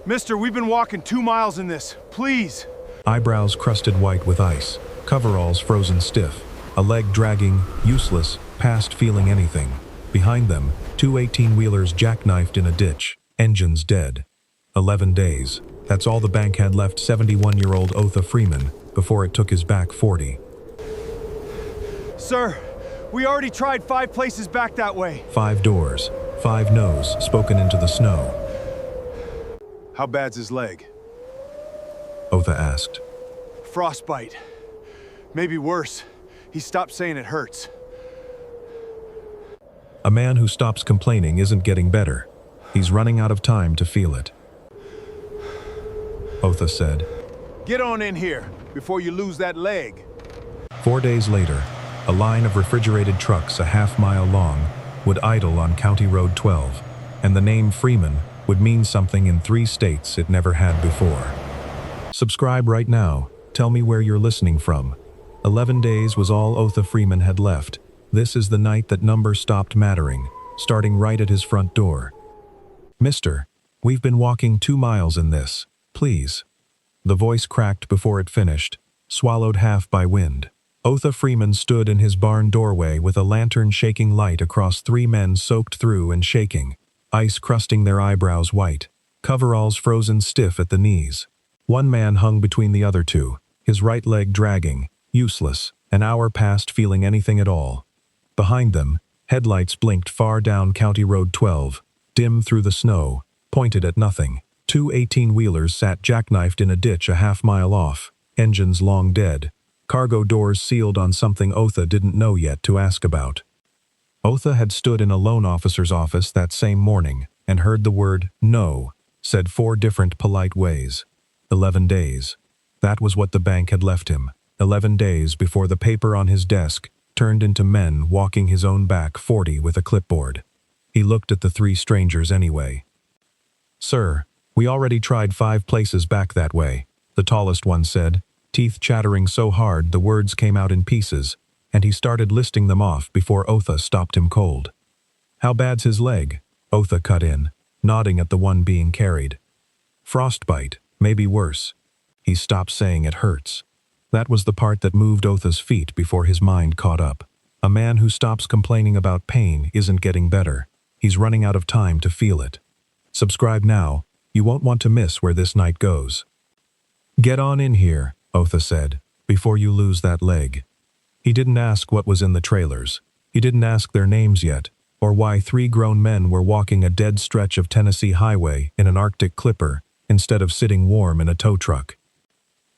Mister, we've been walking 2 miles in this. Please. Eyebrows crusted white with ice, coveralls frozen stiff, a leg dragging, useless, past feeling anything. Behind them, two 18-wheelers jackknifed in a ditch, engines dead. 11 days. That's all the bank had left 71-year-old Otha Freeman before it took his back 40. Sir, we already tried 5 places back that way. 5 doors, 5 no's spoken into the snow. How bad's his leg? Otha asked. Frostbite. Maybe worse. He stopped saying it hurts. A man who stops complaining isn't getting better. He's running out of time to feel it. Otha said. Get on in here before you lose that leg. 4 days later, a line of refrigerated trucks a half-mile long would idle on County Road 12, and the name Freeman would mean something in 3 states it never had before. Subscribe right now. Tell me where you're listening from. 11 days was all Otha Freeman had left. This is the night that number stopped mattering, starting right at his front door. Mister, we've been walking 2 miles in this. Please. The voice cracked before it finished, swallowed half by wind. Otha Freeman stood in his barn doorway with a lantern shaking light across 3 men soaked through and shaking, ice crusting their eyebrows white, coveralls frozen stiff at the knees. One man hung between the other 2, his right leg dragging, useless, an hour past feeling anything at all. Behind them, headlights blinked far down County Road 12, dim through the snow, pointed at nothing. 2 18-wheelers sat jackknifed in a ditch a half-mile off, engines long dead, cargo doors sealed on something Otha didn't know yet to ask about. Otha had stood in a loan officer's office that same morning and heard the word "no" said 4 different polite ways. 11 days. That was what the bank had left him. 11 days before the paper on his desk turned into men walking his own back 40 with a clipboard. He looked at the 3 strangers anyway. Sir, we already tried 5 places back that way, the tallest one said, teeth chattering so hard the words came out in pieces, and he started listing them off before Otha stopped him cold. How bad's his leg? Otha cut in, nodding at the one being carried. Frostbite, maybe worse. He stopped saying it hurts. That was the part that moved Otha's feet before his mind caught up. A man who stops complaining about pain isn't getting better. He's running out of time to feel it. Subscribe now. You won't want to miss where this night goes. Get on in here, Otha said, before you lose that leg. He didn't ask what was in the trailers. He didn't ask their names yet, or why 3 grown men were walking a dead stretch of Tennessee highway in an Arctic clipper instead of sitting warm in a tow truck.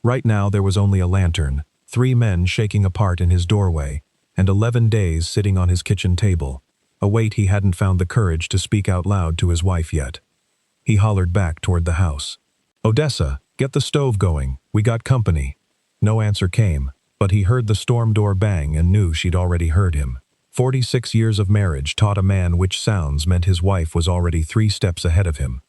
Right now there was only a lantern, 3 men shaking apart in his doorway, and 11 days sitting on his kitchen table, a weight he hadn't found the courage to speak out loud to his wife yet. He hollered back toward the house. Odessa, get the stove going, we got company. No answer came, but he heard the storm door bang and knew she'd already heard him. 46 years of marriage taught a man which sounds meant his wife was already 3 steps ahead of him.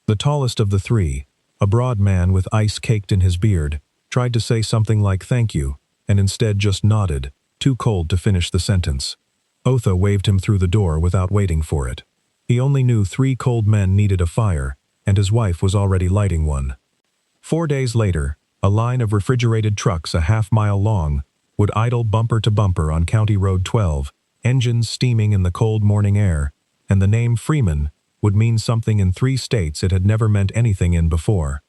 The tallest of the 3, a broad man with ice caked in his beard, tried to say something like thank you, and instead just nodded, too cold to finish the sentence. Otha waved him through the door without waiting for it. He only knew 3 cold men needed a fire, and his wife was already lighting one. 4 days later, a line of refrigerated trucks a half-mile long would idle bumper to bumper on County Road 12, engines steaming in the cold morning air, and the name Freeman would mean something in 3 states it had never meant anything in before.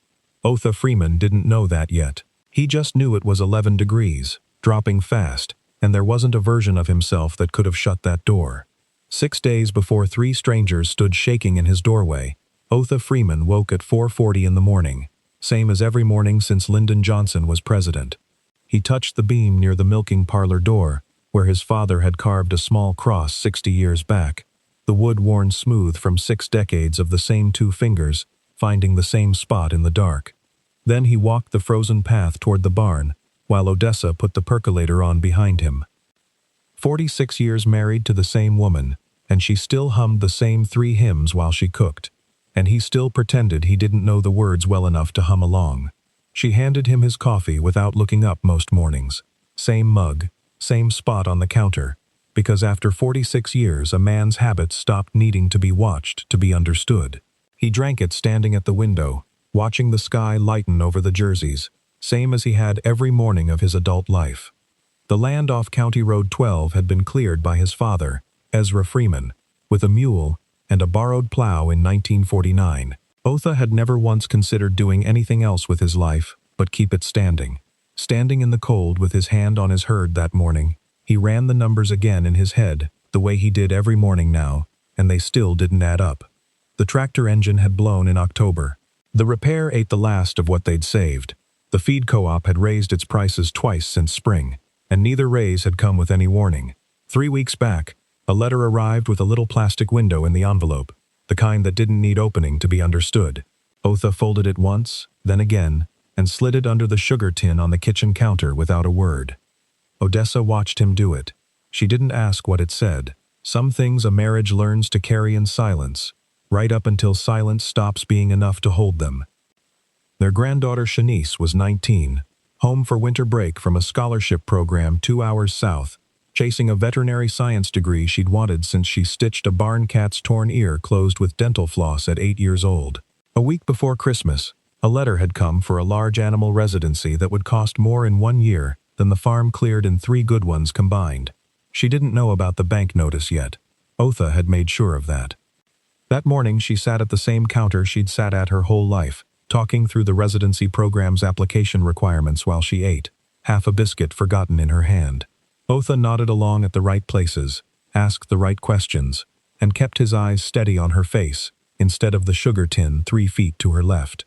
Otha Freeman didn't know that yet. He just knew it was 11 degrees, dropping fast, and there wasn't a version of himself that could have shut that door. 6 days before 3 strangers stood shaking in his doorway, Otha Freeman woke at 4:40 in the morning, same as every morning since Lyndon Johnson was president. He touched the beam near the milking parlor door, where his father had carved a small cross 60 years back, the wood worn smooth from 6 decades of the same 2 fingers, finding the same spot in the dark. Then he walked the frozen path toward the barn, while Odessa put the percolator on behind him. 46 years married to the same woman, and she still hummed the same 3 hymns while she cooked, and he still pretended he didn't know the words well enough to hum along. She handed him his coffee without looking up most mornings. Same mug, same spot on the counter, because after 46 years a man's habits stopped needing to be watched to be understood. He drank it standing at the window, watching the sky lighten over the Jerseys, same as he had every morning of his adult life. The land off County Road 12 had been cleared by his father, Ezra Freeman, with a mule and a borrowed plow in 1949. Otha had never once considered doing anything else with his life but keep it standing. Standing in the cold with his hand on his herd that morning, he ran the numbers again in his head, the way he did every morning now, and they still didn't add up. The tractor engine had blown in October. The repair ate the last of what they'd saved. The feed co-op had raised its prices twice since spring, and neither raise had come with any warning. 3 weeks back, a letter arrived with a little plastic window in the envelope, the kind that didn't need opening to be understood. Otha folded it once, then again, and slid it under the sugar tin on the kitchen counter without a word. Odessa watched him do it. She didn't ask what it said. Some things a marriage learns to carry in silence, right up until silence stops being enough to hold them. Their granddaughter Shanice was 19, home for winter break from a scholarship program 2 hours south, chasing a veterinary science degree she'd wanted since she stitched a barn cat's torn ear closed with dental floss at 8 years old. A week before Christmas, a letter had come for a large animal residency that would cost more in 1 year than the farm cleared in 3 good ones combined. She didn't know about the bank notice yet. Otha had made sure of that. That morning she sat at the same counter she'd sat at her whole life, talking through the residency program's application requirements while she ate, half a biscuit forgotten in her hand. Otha nodded along at the right places, asked the right questions, and kept his eyes steady on her face, instead of the sugar tin 3 feet to her left.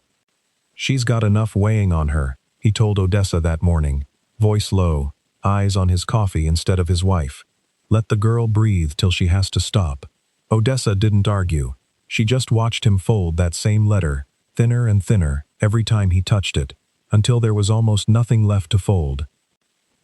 "She's got enough weighing on her," he told Odessa that morning, voice low, eyes on his coffee instead of his wife. "Let the girl breathe till she has to stop." Odessa didn't argue. She just watched him fold that same letter, thinner and thinner, every time he touched it, until there was almost nothing left to fold.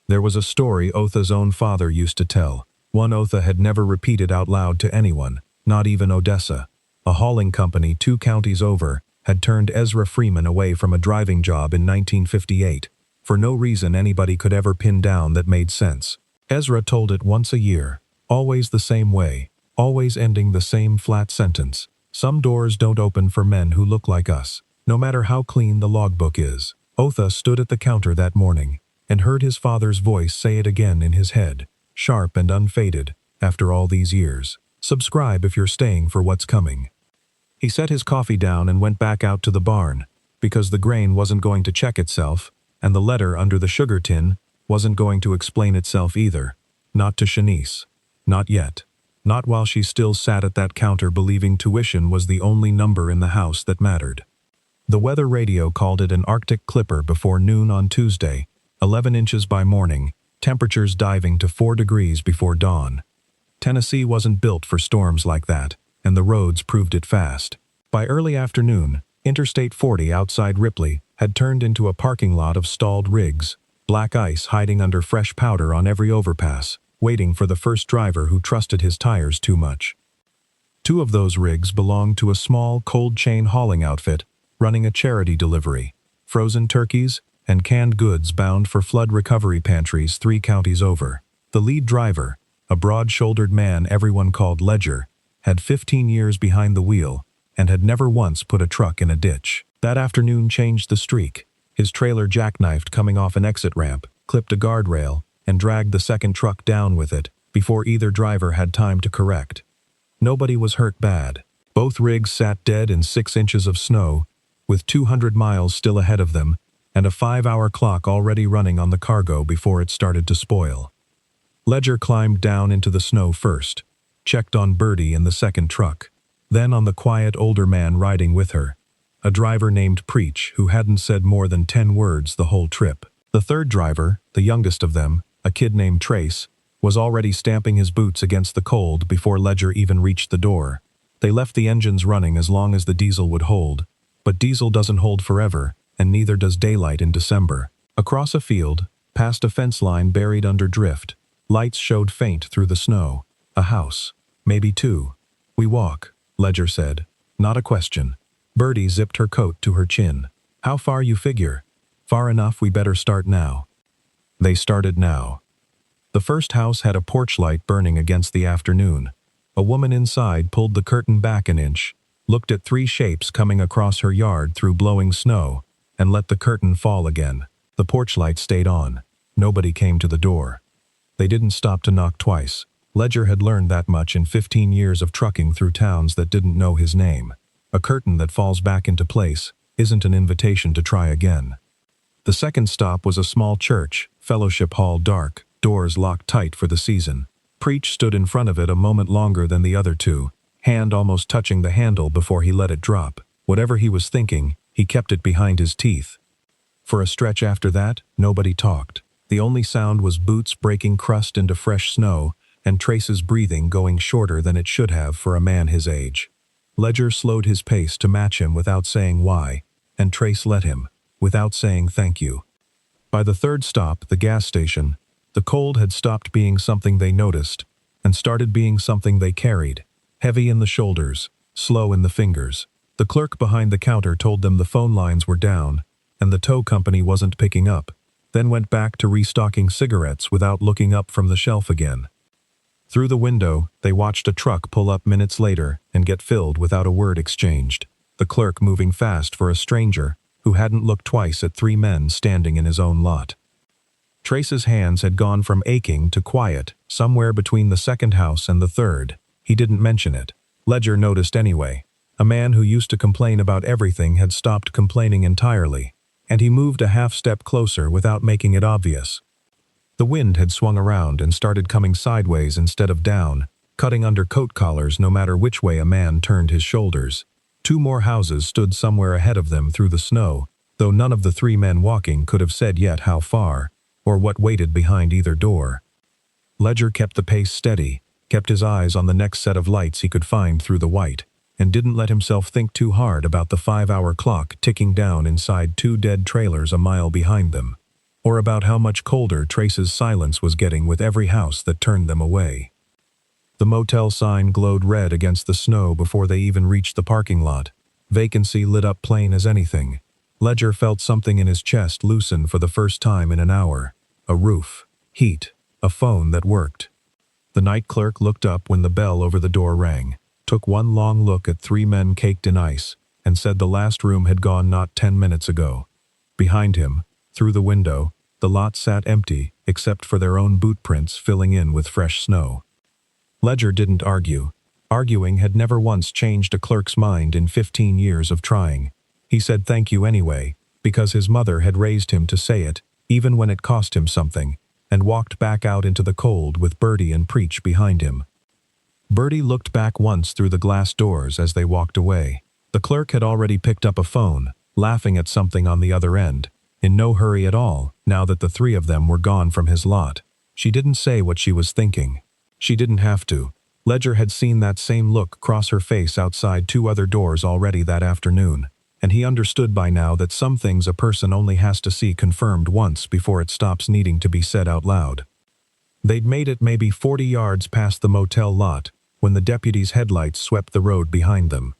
There was a story Otha's own father used to tell, one Otha had never repeated out loud to anyone, not even Odessa. A hauling company 2 counties over had turned Ezra Freeman away from a driving job in 1958, for no reason anybody could ever pin down that made sense. Ezra told it once a year, always the same way, always ending the same flat sentence. "Some doors don't open for men who look like us, no matter how clean the logbook is." Otha stood at the counter that morning and heard his father's voice say it again in his head, sharp and unfaded, after all these years. "Subscribe if you're staying for what's coming." He set his coffee down and went back out to the barn, because the grain wasn't going to check itself, and the letter under the sugar tin wasn't going to explain itself either. Not to Shanice. Not yet. Not while she still sat at that counter believing tuition was the only number in the house that mattered. The weather radio called it an Arctic clipper before noon on Tuesday, 11 inches by morning, temperatures diving to 4 degrees before dawn. Tennessee wasn't built for storms like that, and the roads proved it fast. By early afternoon, Interstate 40 outside Ripley had turned into a parking lot of stalled rigs, black ice hiding under fresh powder on every overpass, waiting for the first driver who trusted his tires too much. 2 of those rigs belonged to a small cold chain hauling outfit running a charity delivery, frozen turkeys and canned goods bound for flood recovery pantries 3 counties over. The lead driver, a broad-shouldered man everyone called Ledger, had 15 years behind the wheel and had never once put a truck in a ditch. That afternoon changed the streak. His trailer jackknifed coming off an exit ramp, clipped a guardrail, and dragged the second truck down with it before either driver had time to correct. Nobody was hurt bad. Both rigs sat dead in 6 inches of snow, with 200 miles still ahead of them and a 5-hour clock already running on the cargo before it started to spoil. Ledger climbed down into the snow first, checked on Birdie in the second truck, then on the quiet older man riding with her, a driver named Preach who hadn't said more than 10 words the whole trip. The third driver, the youngest of them, a kid named Trace, was already stamping his boots against the cold before Ledger even reached the door. They left the engines running as long as the diesel would hold, but diesel doesn't hold forever, and neither does daylight in December. Across a field, past a fence line buried under drift, lights showed faint through the snow. A house. Maybe 2. "We walk," Ledger said. Not a question. Birdie zipped her coat to her chin. "How far you figure?" "Far enough, we better start now." They started now. The first house had a porch light burning against the afternoon. A woman inside pulled the curtain back an inch, looked at three shapes coming across her yard through blowing snow, and let the curtain fall again. The porch light stayed on. Nobody came to the door. They didn't stop to knock twice. Ledger had learned that much in 15 years of trucking through towns that didn't know his name. A curtain that falls back into place isn't an invitation to try again. The second stop was a small church, fellowship hall dark, doors locked tight for the season. Preach stood in front of it a moment longer than the other two, hand almost touching the handle before he let it drop. Whatever he was thinking, he kept it behind his teeth. For a stretch after that, nobody talked. The only sound was boots breaking crust into fresh snow, and Trace's breathing going shorter than it should have for a man his age. Ledger slowed his pace to match him without saying why, and Trace let him, without saying thank you. By the third stop, the gas station, the cold had stopped being something they noticed, and started being something they carried, heavy in the shoulders, slow in the fingers. The clerk behind the counter told them the phone lines were down, and the tow company wasn't picking up, then went back to restocking cigarettes without looking up from the shelf again. Through the window, they watched a truck pull up minutes later and get filled without a word exchanged, the clerk moving fast for a stranger who hadn't looked twice at three men standing in his own lot. Trace's hands had gone from aching to quiet, somewhere between the second house and the third. He didn't mention it. Ledger noticed anyway. A man who used to complain about everything had stopped complaining entirely, and he moved a half-step closer without making it obvious. The wind had swung around and started coming sideways instead of down, cutting under coat collars no matter which way a man turned his shoulders. Two more houses stood somewhere ahead of them through the snow, though none of the three men walking could have said yet how far, or what waited behind either door. Ledger kept the pace steady, kept his eyes on the next set of lights he could find through the white, and didn't let himself think too hard about the 5-hour clock ticking down inside two dead trailers a mile behind them, or about how much colder Trace's silence was getting with every house that turned them away. The motel sign glowed red against the snow before they even reached the parking lot. Vacancy lit up plain as anything. Ledger felt something in his chest loosen for the first time in an hour. A roof, heat, a phone that worked. The night clerk looked up when the bell over the door rang, took one long look at three men caked in ice, and said the last room had gone not 10 minutes ago. Behind him, through the window, the lot sat empty except for their own boot prints filling in with fresh snow. Ledger didn't argue. Arguing had never once changed a clerk's mind in 15 years of trying. He said thank you anyway, because his mother had raised him to say it, even when it cost him something, and walked back out into the cold with Bertie and Preach behind him. Bertie looked back once through the glass doors as they walked away. The clerk had already picked up a phone, laughing at something on the other end, in no hurry at all, now that the three of them were gone from his lot. She didn't say what she was thinking. She didn't have to. Ledger had seen that same look cross her face outside two other doors already that afternoon, and he understood by now that some things a person only has to see confirmed once before it stops needing to be said out loud. They'd made it maybe 40 yards past the motel lot when the deputy's headlights swept the road behind them.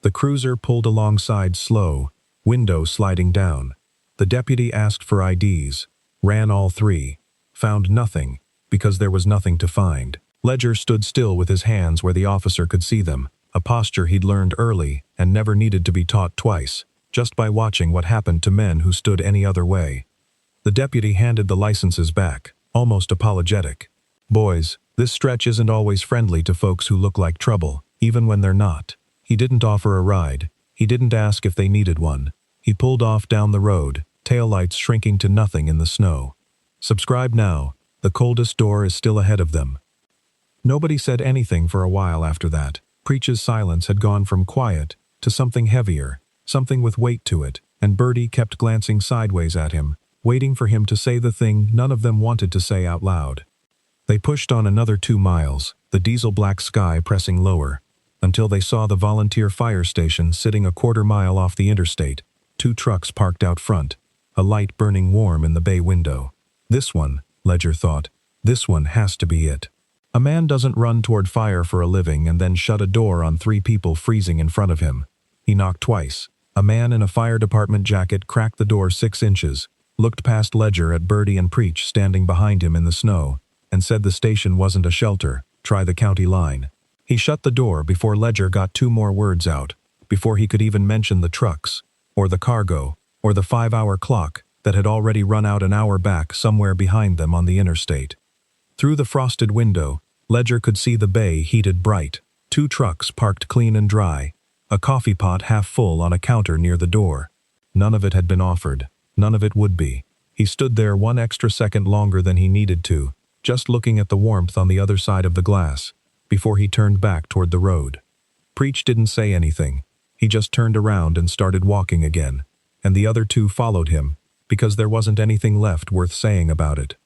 The cruiser pulled alongside slow, window sliding down. The deputy asked for IDs, ran all three, found nothing, because there was nothing to find. Ledger stood still with his hands where the officer could see them, a posture he'd learned early and never needed to be taught twice, just by watching what happened to men who stood any other way. The deputy handed the licenses back, almost apologetic. Boys, this stretch isn't always friendly to folks who look like trouble, even when they're not. He didn't offer a ride. He didn't ask if they needed one. He pulled off down the road, taillights shrinking to nothing in the snow. Subscribe now. The coldest door is still ahead of them. Nobody said anything for a while after that. Preach's silence had gone from quiet to something heavier, something with weight to it, and Bertie kept glancing sideways at him, waiting for him to say the thing none of them wanted to say out loud. They pushed on another 2 miles, the diesel-black sky pressing lower, until they saw the volunteer fire station sitting a quarter-mile off the interstate, 2 trucks parked out front, a light burning warm in the bay window. This one, Ledger thought, this one has to be it. A man doesn't run toward fire for a living and then shut a door on 3 people freezing in front of him. He knocked twice. A man in a fire department jacket cracked the door 6 inches, looked past Ledger at Bertie and Preach standing behind him in the snow, and said the station wasn't a shelter, try the county line. He shut the door before Ledger got 2 more words out. before he could even mention the trucks, or the cargo, or the 5-hour clock that had already run out an hour back somewhere behind them on the interstate. Through the frosted window, Ledger could see the bay heated bright, 2 trucks parked clean and dry, a coffee pot half full on a counter near the door. None of it had been offered. None of it would be. He stood there 1 extra second longer than he needed to, just looking at the warmth on the other side of the glass, before he turned back toward the road. Preach didn't say anything. He just turned around and started walking again, and the other 2 followed him, because there wasn't anything left worth saying about it.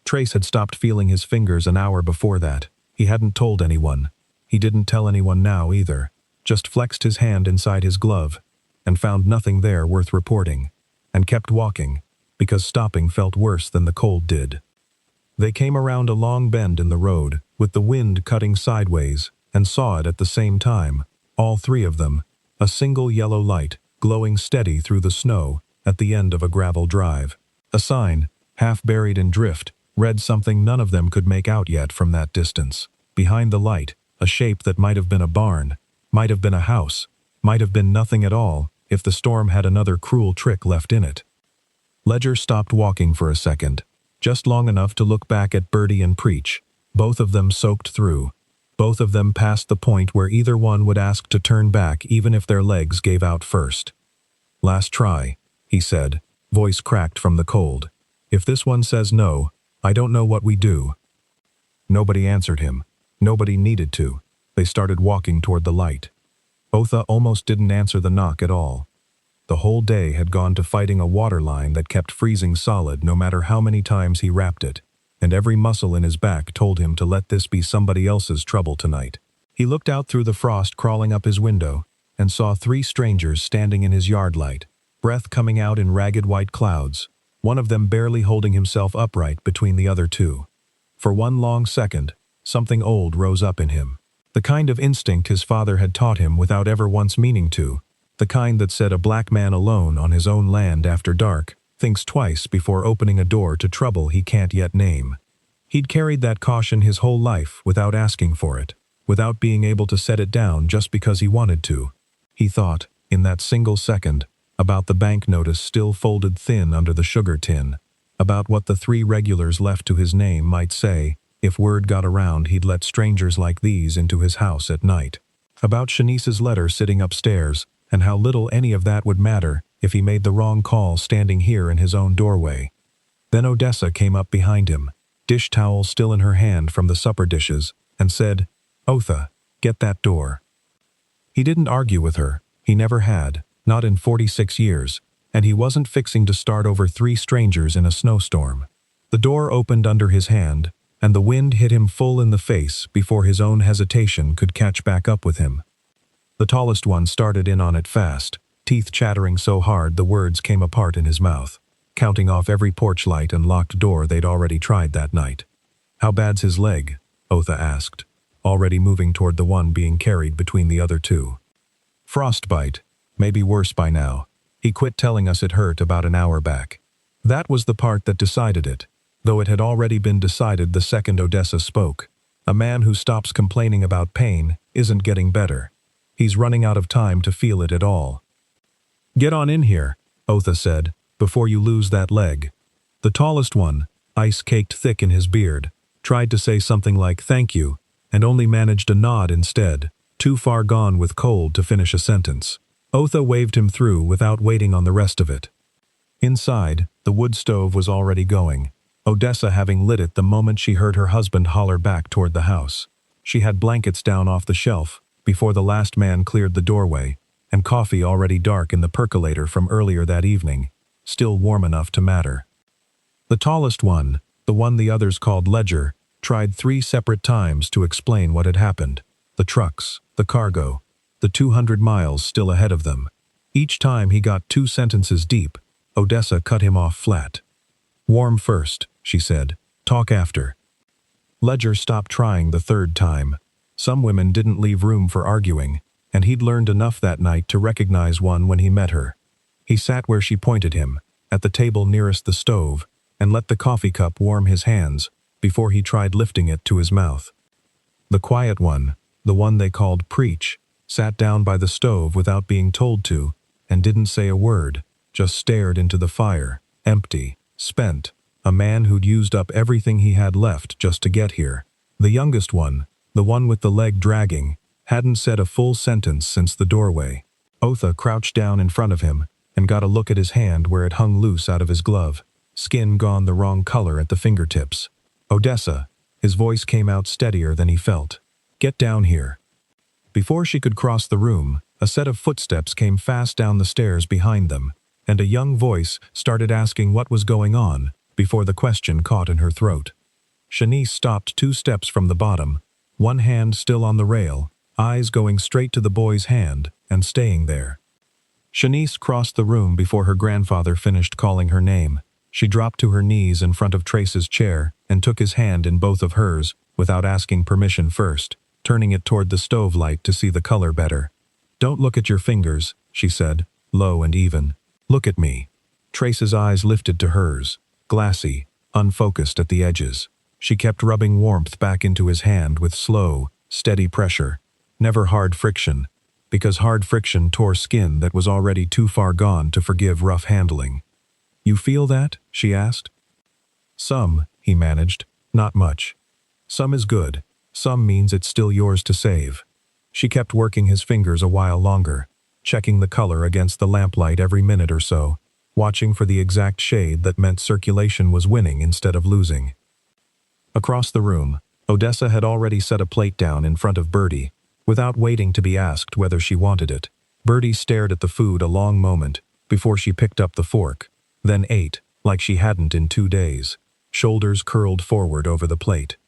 Trace had stopped feeling his fingers an hour before that. He hadn't told anyone. He didn't tell anyone now either, just flexed his hand inside his glove, and found nothing there worth reporting, and kept walking, because stopping felt worse than the cold did. They came around a long bend in the road, with the wind cutting sideways, and saw it at the same time, all 3 of them, a single yellow light, glowing steady through the snow, at the end of a gravel drive. A sign, half buried in drift, read something none of them could make out yet from that distance. Behind the light, a shape that might have been a barn, might have been a house, might have been nothing at all, if the storm had another cruel trick left in it. Ledger stopped walking for a second, just long enough to look back at Birdie and Preach, both of them soaked through, both of them past the point where either one would ask to turn back even if their legs gave out first. "Last try," he said, voice cracked from the cold. "If this one says no, I don't know what we do." Nobody answered him. Nobody needed to. They started walking toward the light. Otha almost didn't answer the knock at all. The whole day had gone to fighting a water line that kept freezing solid no matter how many times he rapped it, and every muscle in his back told him to let this be somebody else's trouble tonight. He looked out through the frost crawling up his window and saw 3 strangers standing in his yard light, breath coming out in ragged white clouds, one of them barely holding himself upright between the other 2. For 1 long second, something old rose up in him. The kind of instinct his father had taught him without ever once meaning to, the kind that said a black man alone on his own land after dark thinks twice before opening a door to trouble he can't yet name. He'd carried that caution his whole life without asking for it, without being able to set it down just because he wanted to. He thought, in that single second, about the bank notice still folded thin under the sugar tin, about what the 3 regulars left to his name might say if word got around he'd let strangers like these into his house at night, about Shanice's letter sitting upstairs, and how little any of that would matter if he made the wrong call standing here in his own doorway. Then Odessa came up behind him, dish towel still in her hand from the supper dishes, and said, "Otha, get that door." He didn't argue with her. He never had, not in 46 years, and he wasn't fixing to start over 3 strangers in a snowstorm. The door opened under his hand, and the wind hit him full in the face before his own hesitation could catch back up with him. The tallest one started in on it fast, teeth chattering so hard the words came apart in his mouth, counting off every porch light and locked door they'd already tried that night. "How bad's his leg?" Otha asked, already moving toward the one being carried between the other 2. "Frostbite. Maybe worse by now. He quit telling us it hurt about an hour back." That was the part that decided it, though it had already been decided the second Odessa spoke. A man who stops complaining about pain isn't getting better. He's running out of time to feel it at all. "Get on in here," Otha said, "before you lose that leg." The tallest one, ice caked thick in his beard, tried to say something like "thank you," and only managed a nod instead, too far gone with cold to finish a sentence. Otha waved him through without waiting on the rest of it. Inside, the wood stove was already going, Odessa having lit it the moment she heard her husband holler back toward the house. She had blankets down off the shelf before the last man cleared the doorway, and coffee already dark in the percolator from earlier that evening, still warm enough to matter. The tallest one, the one the others called Ledger, tried 3 separate times to explain what had happened. The trucks, the cargo, the 200 miles still ahead of them. Each time he got 2 sentences deep, Odessa cut him off flat. "Warm first," she said. "Talk after." Ledger stopped trying the 3rd time. Some women didn't leave room for arguing, and he'd learned enough that night to recognize one when he met her. He sat where she pointed him, at the table nearest the stove, and let the coffee cup warm his hands before he tried lifting it to his mouth. The quiet one, the one they called Preach, sat down by the stove without being told to, and didn't say a word, just stared into the fire, empty, spent, a man who'd used up everything he had left just to get here. The youngest one, the one with the leg dragging, hadn't said a full sentence since the doorway. Otha crouched down in front of him and got a look at his hand where it hung loose out of his glove, skin gone the wrong color at the fingertips. "Odessa," his voice came out steadier than he felt. "Get down here." Before she could cross the room, a set of footsteps came fast down the stairs behind them, and a young voice started asking what was going on before the question caught in her throat. Shanice stopped 2 steps from the bottom, one hand still on the rail, eyes going straight to the boy's hand and staying there. Shanice crossed the room before her grandfather finished calling her name. She dropped to her knees in front of Trace's chair and took his hand in both of hers without asking permission first, turning it toward the stove light to see the color better. "Don't look at your fingers," she said, low and even. "Look at me." Trace's eyes lifted to hers, glassy, unfocused at the edges. She kept rubbing warmth back into his hand with slow, steady pressure. Never hard friction, because hard friction tore skin that was already too far gone to forgive rough handling. "You feel that?" she asked. "Some," he managed, "not much. Some is good. Some means it's still yours to save." She kept working his fingers a while longer, checking the color against the lamplight every minute or so, watching for the exact shade that meant circulation was winning instead of losing. Across the room, Odessa had already set a plate down in front of Bertie, without waiting to be asked whether she wanted it. Bertie stared at the food a long moment before she picked up the fork, then ate like she hadn't in 2 days, shoulders curled forward over the plate.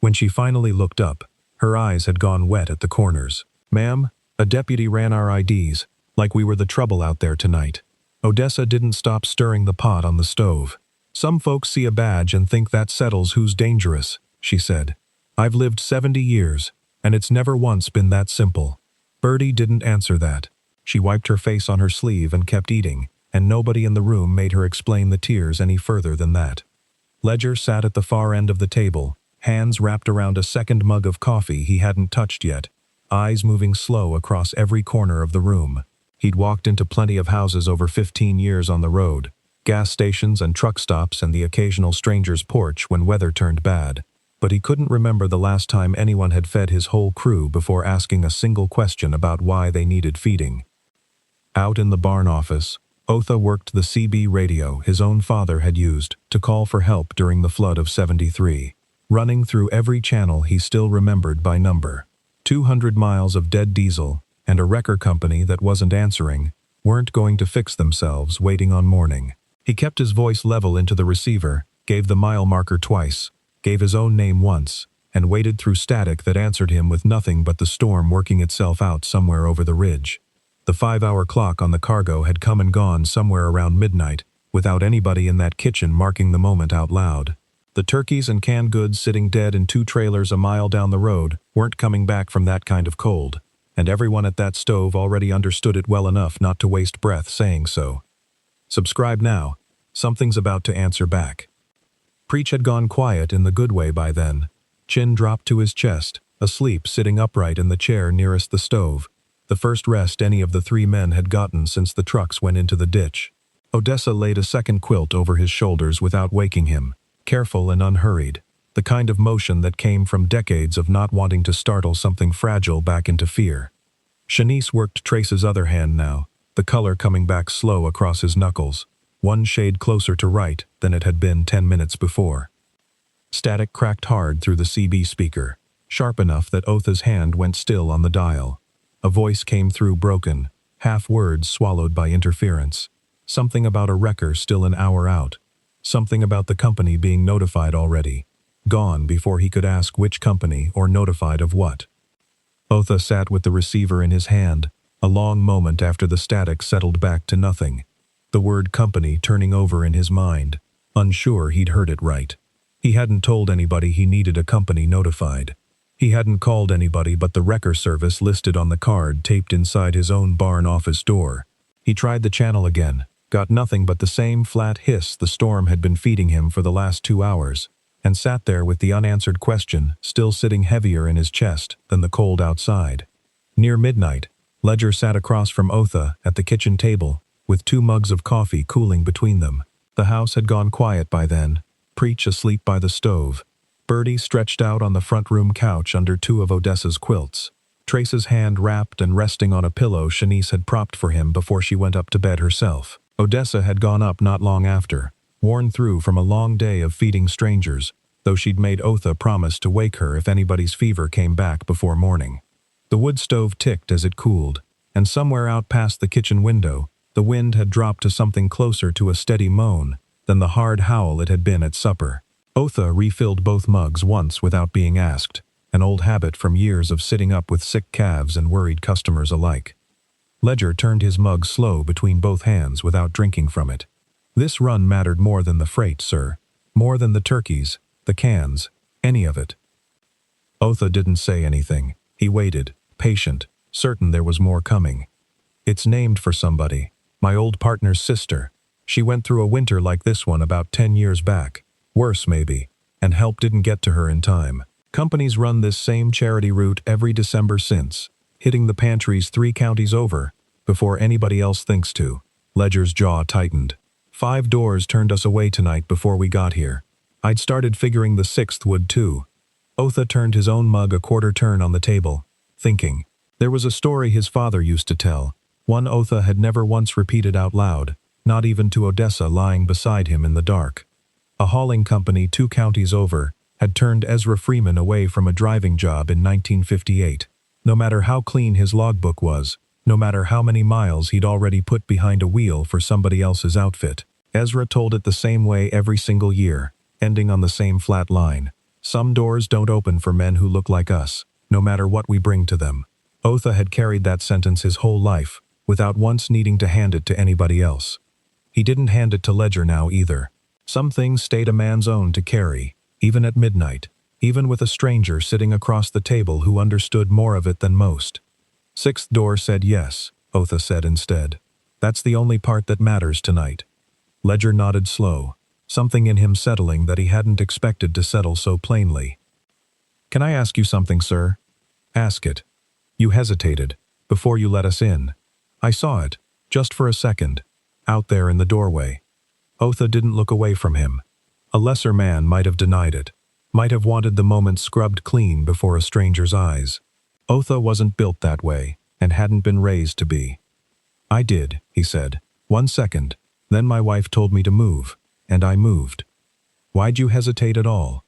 When she finally looked up, her eyes had gone wet at the corners. "Ma'am, a deputy ran our IDs, like we were the trouble out there tonight." Odessa didn't stop stirring the pot on the stove. "Some folks see a badge and think that settles who's dangerous," she said. "I've lived 70 years, and it's never once been that simple." Bertie didn't answer that. She wiped her face on her sleeve and kept eating, and nobody in the room made her explain the tears any further than that. Ledger sat at the far end of the table, hands wrapped around a second mug of coffee he hadn't touched yet, eyes moving slow across every corner of the room. He'd walked into plenty of houses over 15 years on the road, gas stations and truck stops and the occasional stranger's porch when weather turned bad, but he couldn't remember the last time anyone had fed his whole crew before asking a single question about why they needed feeding. Out in the barn office, Otha worked the CB radio his own father had used to call for help during the flood of 73. Running through every channel he still remembered by number. 200 miles of dead diesel, and a wrecker company that wasn't answering, weren't going to fix themselves waiting on morning. He kept his voice level into the receiver, gave the mile marker twice, gave his own name once, and waited through static that answered him with nothing but the storm working itself out somewhere over the ridge. The 5-hour clock on the cargo had come and gone somewhere around midnight, without anybody in that kitchen marking the moment out loud. The turkeys and canned goods sitting dead in 2 trailers a mile down the road weren't coming back from that kind of cold, and everyone at that stove already understood it well enough not to waste breath saying so. Subscribe now. Something's about to answer back. Preach had gone quiet in the good way by then. Chin dropped to his chest, asleep sitting upright in the chair nearest the stove, the first rest any of the 3 men had gotten since the trucks went into the ditch. Odessa laid a second quilt over his shoulders without waking him, careful and unhurried, the kind of motion that came from decades of not wanting to startle something fragile back into fear. Shanice worked Trace's other hand now, the color coming back slow across his knuckles, one shade closer to right than it had been 10 minutes before. Static cracked hard through the CB speaker, sharp enough that Otha's hand went still on the dial. A voice came through broken, half words swallowed by interference. Something about a wrecker still an hour out. Something about the company being notified already. Gone before he could ask which company or notified of what. Otha sat with the receiver in his hand, a long moment after the static settled back to nothing. The word company turning over in his mind, unsure he'd heard it right. He hadn't told anybody he needed a company notified. He hadn't called anybody but the wrecker service listed on the card taped inside his own barn office door. He tried the channel again, got nothing but the same flat hiss the storm had been feeding him for the last 2 hours, and sat there with the unanswered question still sitting heavier in his chest than the cold outside. Near midnight, Ledger sat across from Otha at the kitchen table, with 2 mugs of coffee cooling between them. The house had gone quiet by then, Preach asleep by the stove. Bertie stretched out on the front room couch under 2 of Odessa's quilts. Trace's hand wrapped and resting on a pillow Shanice had propped for him before she went up to bed herself. Odessa had gone up not long after, worn through from a long day of feeding strangers, though she'd made Otha promise to wake her if anybody's fever came back before morning. The wood stove ticked as it cooled, and somewhere out past the kitchen window, the wind had dropped to something closer to a steady moan than the hard howl it had been at supper. Otha refilled both mugs once without being asked, an old habit from years of sitting up with sick calves and worried customers alike. Ledger turned his mug slow between both hands without drinking from it. This run mattered more than the freight, sir. More than the turkeys, the cans, any of it. Otha didn't say anything. He waited, patient, certain there was more coming. It's named for somebody. My old partner's sister. She went through a winter like this one about 10 years back. Worse, maybe. And help didn't get to her in time. Companies run this same charity route every December since, hitting the pantries 3 counties over, before anybody else thinks to. Ledger's jaw tightened. 5 doors turned us away tonight before we got here. I'd started figuring the 6th would too. Otha turned his own mug a quarter turn on the table, thinking. There was a story his father used to tell, one Otha had never once repeated out loud, not even to Odessa lying beside him in the dark. A hauling company 2 counties over had turned Ezra Freeman away from a driving job in 1958. No matter how clean his logbook was, no matter how many miles he'd already put behind a wheel for somebody else's outfit, Ezra told it the same way every single year, ending on the same flat line. Some doors don't open for men who look like us, no matter what we bring to them. Otha had carried that sentence his whole life, without once needing to hand it to anybody else. He didn't hand it to Ledger now either. Some things stayed a man's own to carry, even at midnight, even with a stranger sitting across the table who understood more of it than most. 6th door said yes, Otha said instead. That's the only part that matters tonight. Ledger nodded slow, something in him settling that he hadn't expected to settle so plainly. Can I ask you something, sir? Ask it. You hesitated, before you let us in. I saw it, just for a second, out there in the doorway. Otha didn't look away from him. A lesser man might have denied it, might have wanted the moment scrubbed clean before a stranger's eyes. Otha wasn't built that way, and hadn't been raised to be. I did, he said. 1 second, then my wife told me to move, and I moved. Why'd you hesitate at all?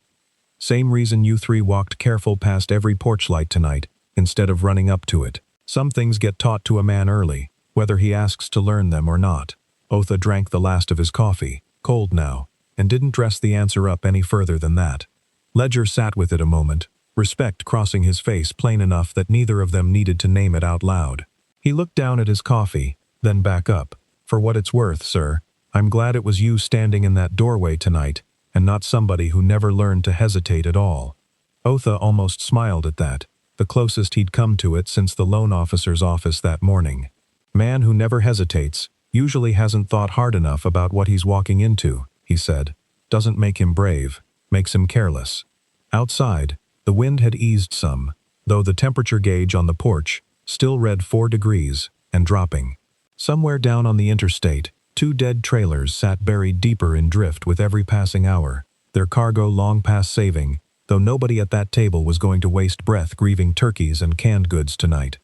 Same reason you 3 walked careful past every porch light tonight, instead of running up to it. Some things get taught to a man early, whether he asks to learn them or not. Otha drank the last of his coffee, cold now, and didn't dress the answer up any further than that. Ledger sat with it a moment, respect crossing his face plain enough that neither of them needed to name it out loud. He looked down at his coffee, then back up. For what it's worth, sir, I'm glad it was you standing in that doorway tonight, and not somebody who never learned to hesitate at all. Otha almost smiled at that, the closest he'd come to it since the loan officer's office that morning. Man who never hesitates usually hasn't thought hard enough about what he's walking into, he said. Doesn't make him brave, makes him careless. Outside, the wind had eased some, though the temperature gauge on the porch still read 4 degrees and dropping. Somewhere down on the interstate, 2 dead trailers sat buried deeper in drift with every passing hour, their cargo long past saving, though nobody at that table was going to waste breath grieving turkeys and canned goods tonight.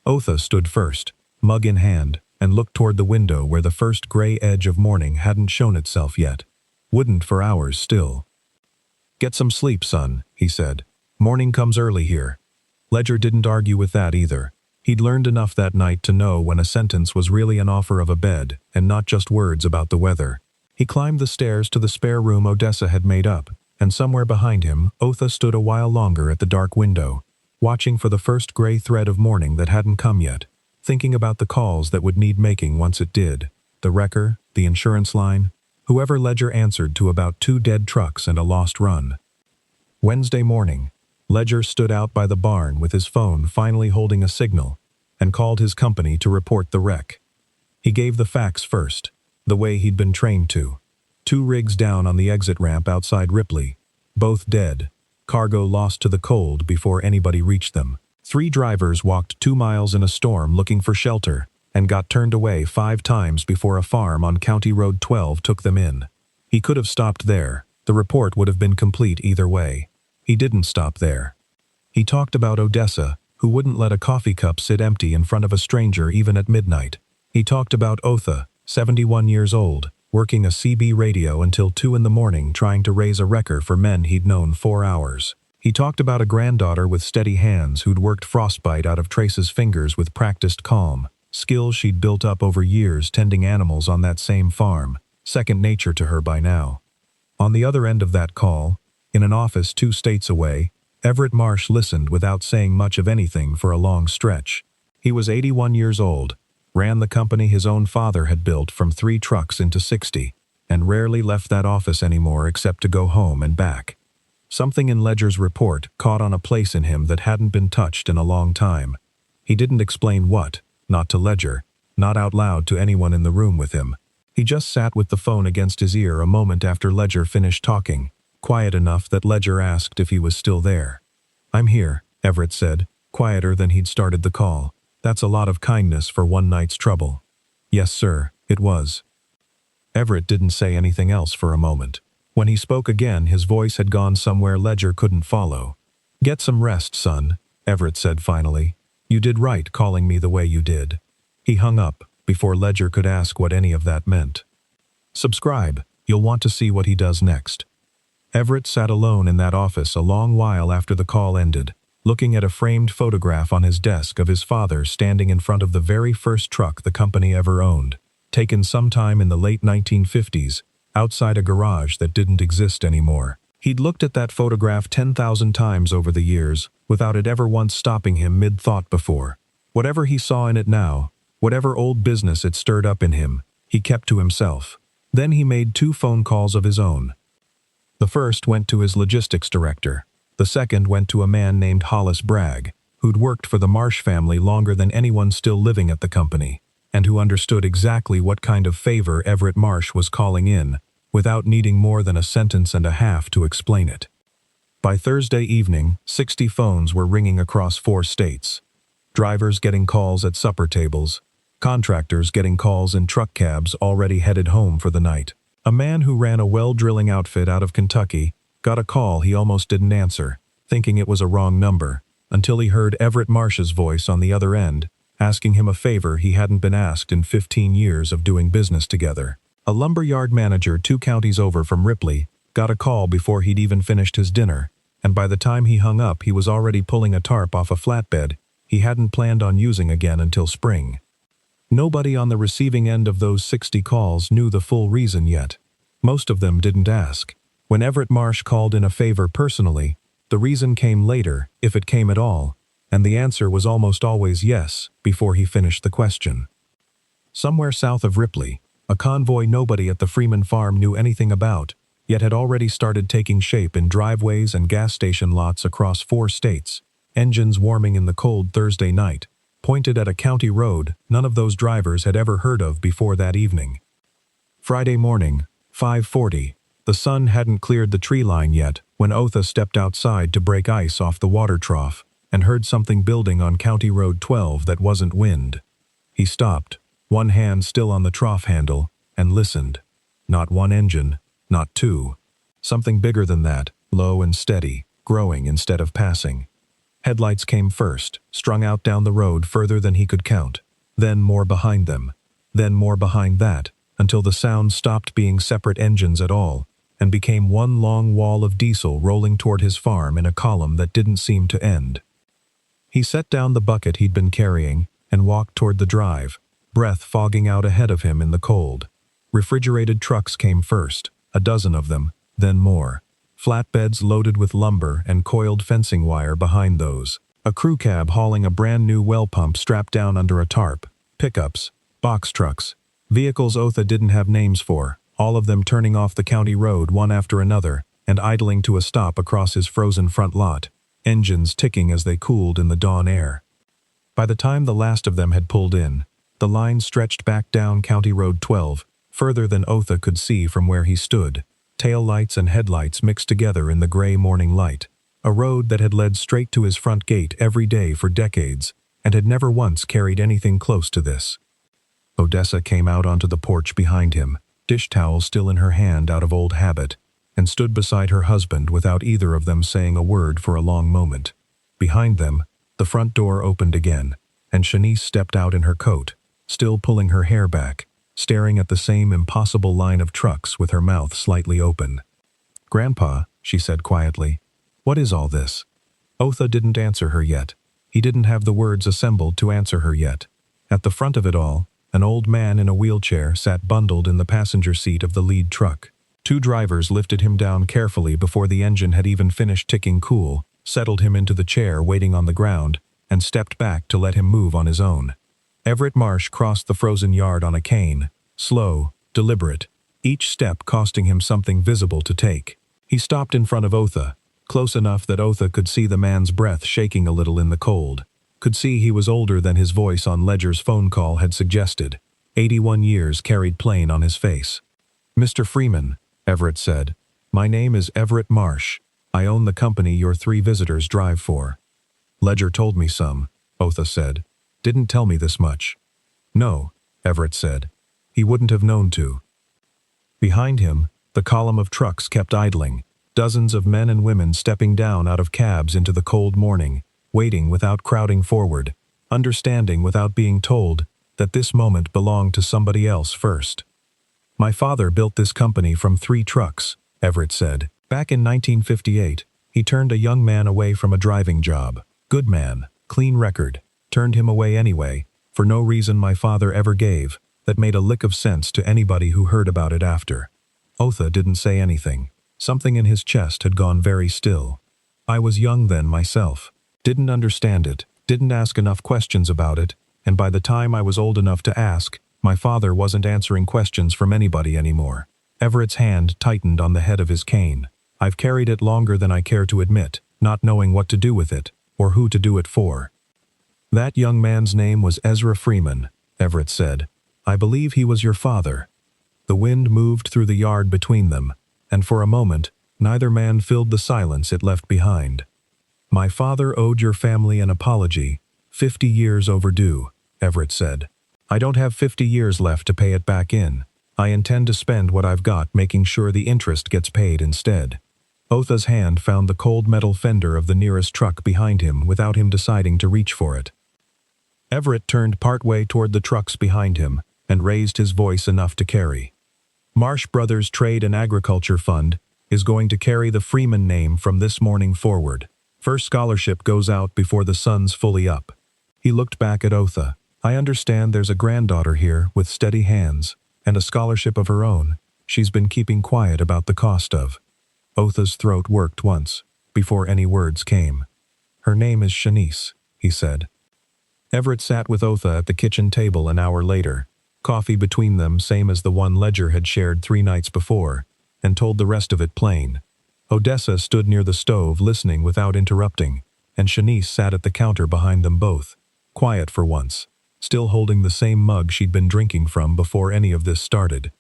Otha stood first, mug in hand, and looked toward the window where the first gray edge of morning hadn't shown itself yet. Wouldn't for hours still. Get some sleep, son, he said. Morning comes early here. Ledger didn't argue with that either. He'd learned enough that night to know when a sentence was really an offer of a bed and not just words about the weather. He climbed the stairs to the spare room Odessa had made up, and somewhere behind him, Otha stood a while longer at the dark window, watching for the first gray thread of morning that hadn't come yet, thinking about the calls that would need making once it did, the wrecker, the insurance line, whoever Ledger answered to about 2 dead trucks and a lost run. Wednesday morning, Ledger stood out by the barn with his phone finally holding a signal, and called his company to report the wreck. He gave the facts first, the way he'd been trained to. 2 rigs down on the exit ramp outside Ripley, both dead, cargo lost to the cold before anybody reached them. 3 drivers walked 2 miles in a storm looking for shelter, and got turned away 5 times before a farm on County Road 12 took them in. He could have stopped there. The report would have been complete either way. He didn't stop there. He talked about Odessa, who wouldn't let a coffee cup sit empty in front of a stranger even at midnight. He talked about Otha, 71 years old, working a CB radio until 2 in the morning trying to raise a wrecker for men he'd known 4 hours. He talked about a granddaughter with steady hands who'd worked frostbite out of Trace's fingers with practiced calm, skills she'd built up over years tending animals on that same farm, second nature to her by now. On the other end of that call, in an office 2 states away, Everett Marsh listened without saying much of anything for a long stretch. He was 81 years old, ran the company his own father had built from 3 trucks into 60, and rarely left that office anymore except to go home and back. Something in Ledger's report caught on a place in him that hadn't been touched in a long time. He didn't explain what, not to Ledger, not out loud to anyone in the room with him. He just sat with the phone against his ear a moment after Ledger finished talking, quiet enough that Ledger asked if he was still there. "I'm here," Everett said, quieter than he'd started the call. "That's a lot of kindness for one night's trouble." "Yes, sir, it was." Everett didn't say anything else for a moment. When he spoke again, his voice had gone somewhere Ledger couldn't follow. "Get some rest, son," Everett said finally. "You did right calling me the way you did." He hung up, before Ledger could ask what any of that meant. "Subscribe. You'll want to see what he does next." Everett sat alone in that office a long while after the call ended, looking at a framed photograph on his desk of his father standing in front of the very first truck the company ever owned, taken sometime in the late 1950s, outside a garage that didn't exist anymore. He'd looked at that photograph 10,000 times over the years, without it ever once stopping him mid-thought before. Whatever he saw in it now, whatever old business it stirred up in him, he kept to himself. Then he made 2 phone calls of his own. The first went to his logistics director. The second went to a man named Hollis Bragg, who'd worked for the Marsh family longer than anyone still living at the company, and who understood exactly what kind of favor Everett Marsh was calling in, without needing more than a sentence and a half to explain it. By Thursday evening, 60 phones were ringing across 4 states. Drivers getting calls at supper tables, contractors getting calls in truck cabs already headed home for the night. A man who ran a well drilling outfit out of Kentucky got a call he almost didn't answer, thinking it was a wrong number, until he heard Everett Marsh's voice on the other end, asking him a favor he hadn't been asked in 15 years of doing business together. A lumberyard manager 2 counties over from Ripley got a call before he'd even finished his dinner, and by the time he hung up he was already pulling a tarp off a flatbed he hadn't planned on using again until spring. Nobody on the receiving end of those 60 calls knew the full reason yet. Most of them didn't ask. When Everett Marsh called in a favor personally, the reason came later, if it came at all, and the answer was almost always yes before he finished the question. Somewhere south of Ripley, a convoy nobody at the Freeman farm knew anything about, yet had already started taking shape in driveways and gas station lots across 4 states, engines warming in the cold Thursday night, pointed at a county road none of those drivers had ever heard of before that evening. Friday morning, 5:40, the sun hadn't cleared the tree line yet when Otha stepped outside to break ice off the water trough and heard something building on County Road 12 that wasn't wind. He stopped, one hand still on the trough handle, and listened. Not 1 engine, not 2. Something bigger than that, low and steady, growing instead of passing. Headlights came first, strung out down the road further than he could count, then more behind them, then more behind that, until the sound stopped being separate engines at all, and became one long wall of diesel rolling toward his farm in a column that didn't seem to end. He set down the bucket he'd been carrying and walked toward the drive, breath fogging out ahead of him in the cold. Refrigerated trucks came first, a dozen of them, then more. Flatbeds loaded with lumber and coiled fencing wire behind those. A crew cab hauling a brand new well pump strapped down under a tarp. Pickups, box trucks, vehicles Otha didn't have names for, all of them turning off the county road one after another and idling to a stop across his frozen front lot, engines ticking as they cooled in the dawn air. By the time the last of them had pulled in, the line stretched back down County Road 12, further than Otha could see from where he stood. Tail lights and headlights mixed together in the gray morning light. A road that had led straight to his front gate every day for decades, and had never once carried anything close to this. Odessa came out onto the porch behind him, dish towel still in her hand out of old habit, and stood beside her husband without either of them saying a word for a long moment. Behind them, the front door opened again, and Shanice stepped out in her coat, still pulling her hair back, staring at the same impossible line of trucks with her mouth slightly open. "Grandpa," she said quietly, "what is all this?" Otha didn't answer her yet. He didn't have the words assembled to answer her yet. At the front of it all, an old man in a wheelchair sat bundled in the passenger seat of the lead truck. Two drivers lifted him down carefully before the engine had even finished ticking cool, settled him into the chair waiting on the ground, and stepped back to let him move on his own. Everett Marsh crossed the frozen yard on a cane, slow, deliberate, each step costing him something visible to take. He stopped in front of Otha, close enough that Otha could see the man's breath shaking a little in the cold, could see he was older than his voice on Ledger's phone call had suggested. 81 years carried plain on his face. "Mr. Freeman," Everett said, "my name is Everett Marsh. I own the company your 3 visitors drive for." "Ledger told me some," Otha said. "Didn't tell me this much." "No," Everett said. "He wouldn't have known to." Behind him, the column of trucks kept idling, dozens of men and women stepping down out of cabs into the cold morning, waiting without crowding forward, understanding without being told that this moment belonged to somebody else first. "My father built this company from 3 trucks," Everett said. "Back in 1958, he turned a young man away from a driving job. Good man, clean record. Turned him away anyway, for no reason my father ever gave, that made a lick of sense to anybody who heard about it after." Otha didn't say anything. Something in his chest had gone very still. "I was young then myself. Didn't understand it, didn't ask enough questions about it, and by the time I was old enough to ask, my father wasn't answering questions from anybody anymore." Everett's hand tightened on the head of his cane. "I've carried it longer than I care to admit, not knowing what to do with it, or who to do it for." "That young man's name was Ezra Freeman," Everett said. "I believe he was your father." The wind moved through the yard between them, and for a moment, neither man filled the silence it left behind. "My father owed your family an apology, 50 years overdue," Everett said. "I don't have 50 years left to pay it back in. I intend to spend what I've got making sure the interest gets paid instead." Otha's hand found the cold metal fender of the nearest truck behind him without him deciding to reach for it. Everett turned partway toward the trucks behind him and raised his voice enough to carry. "Marsh Brothers Trade and Agriculture Fund is going to carry the Freeman name from this morning forward. First scholarship goes out before the sun's fully up." He looked back at Otha. "I understand there's a granddaughter here with steady hands, and a scholarship of her own she's been keeping quiet about the cost of." Otha's throat worked once, before any words came. "Her name is Shanice," he said. Everett sat with Otha at the kitchen table an hour later, coffee between them same as the one Ledger had shared 3 nights before, and told the rest of it plain. Odessa stood near the stove listening without interrupting, and Shanice sat at the counter behind them both, quiet for once, still holding the same mug she'd been drinking from before any of this started.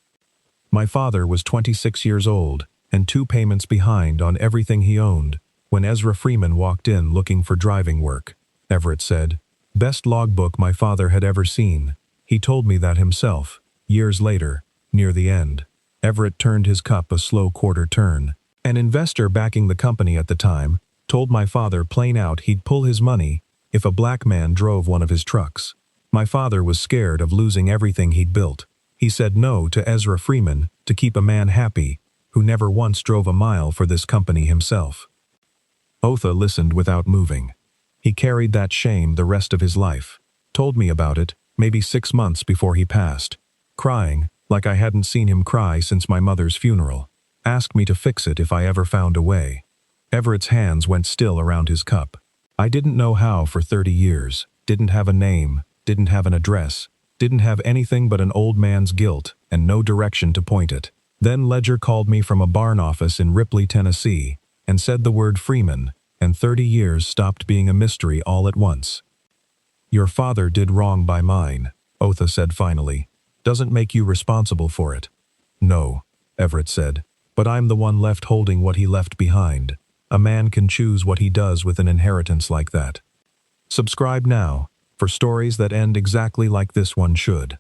"My father was 26 years old, and 2 payments behind on everything he owned, when Ezra Freeman walked in looking for driving work," Everett said. "Best logbook my father had ever seen. He told me that himself, years later, near the end." Everett turned his cup a slow quarter turn. "An investor backing the company at the time told my father plain out he'd pull his money if a black man drove one of his trucks. My father was scared of losing everything he'd built. He said no to Ezra Freeman to keep a man happy who never once drove a mile for this company himself." Otha listened without moving. "He carried that shame the rest of his life. Told me about it, maybe 6 months before he passed. Crying, like I hadn't seen him cry since my mother's funeral. Asked me to fix it if I ever found a way." Everett's hands went still around his cup. "I didn't know how for 30 years, didn't have a name, didn't have an address, didn't have anything but an old man's guilt and no direction to point it. Then Ledger called me from a barn office in Ripley, Tennessee, and said the word Freeman, and 30 years stopped being a mystery all at once." "Your father did wrong by mine," Otha said finally. "Doesn't make you responsible for it." "No," Everett said, "but I'm the one left holding what he left behind. a man can choose what he does with an inheritance like that. Subscribe now for stories that end exactly like this one should.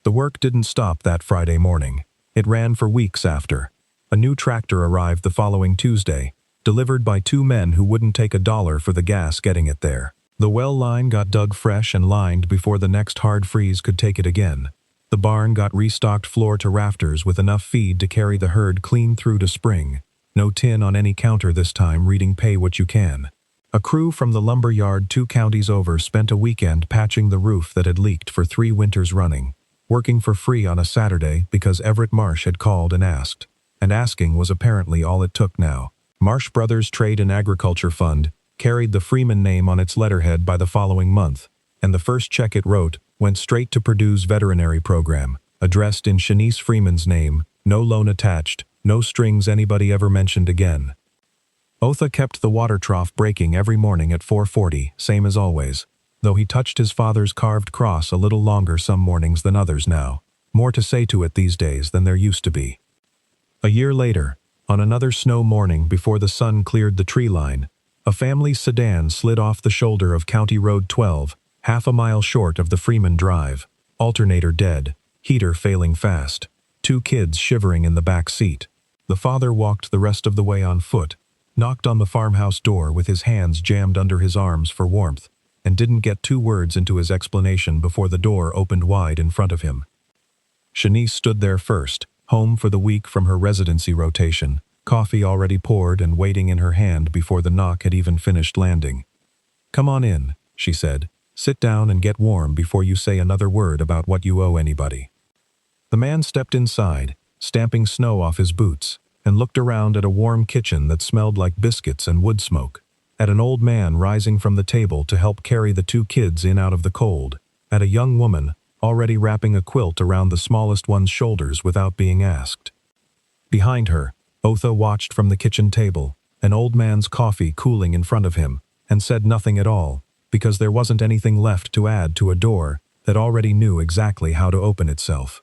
The work didn't stop that Friday morning. It ran for weeks after. A new tractor arrived the following Tuesday, delivered by two men who wouldn't take $1 for the gas getting it there. The well line got dug fresh and lined before the next hard freeze could take it again. The barn got restocked floor to rafters with enough feed to carry the herd clean through to spring. No tin on any counter this time reading pay what you can. A crew from the lumber yard 2 counties over spent a weekend patching the roof that had leaked for 3 winters running, working for free on a Saturday because Everett Marsh had called and asked. And asking was apparently all it took now. Marsh Brothers Trade and Agriculture Fund carried the Freeman name on its letterhead by the following month, and the first check it wrote went straight to Purdue's veterinary program, addressed in Shanice Freeman's name, no loan attached, no strings anybody ever mentioned again. Otha kept the water trough breaking every morning at 4:40, same as always, though he touched his father's carved cross a little longer some mornings than others now. More to say to it these days than there used to be. A year later, on another snow morning before the sun cleared the tree line, a family sedan slid off the shoulder of County Road 12, half a mile short of the Freeman Drive, alternator dead, heater failing fast, 2 kids shivering in the back seat. The father walked the rest of the way on foot, knocked on the farmhouse door with his hands jammed under his arms for warmth, and didn't get 2 words into his explanation before the door opened wide in front of him. Shanice stood there first, home for the week from her residency rotation, coffee already poured and waiting in her hand before the knock had even finished landing. "Come on in," she said. "Sit down and get warm before you say another word about what you owe anybody." The man stepped inside, stamping snow off his boots, and looked around at a warm kitchen that smelled like biscuits and wood smoke, at an old man rising from the table to help carry the 2 kids in out of the cold, at a young woman already wrapping a quilt around the smallest one's shoulders without being asked. Behind her, Otha watched from the kitchen table, an old man's coffee cooling in front of him, and said nothing at all, because there wasn't anything left to add to a door that already knew exactly how to open itself.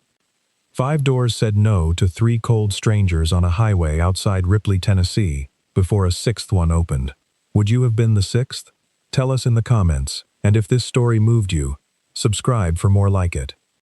5 doors said no to 3 cold strangers on a highway outside Ripley, Tennessee, before a 6th one opened. Would you have been the 6th? Tell us in the comments, and if this story moved you, subscribe for more like it.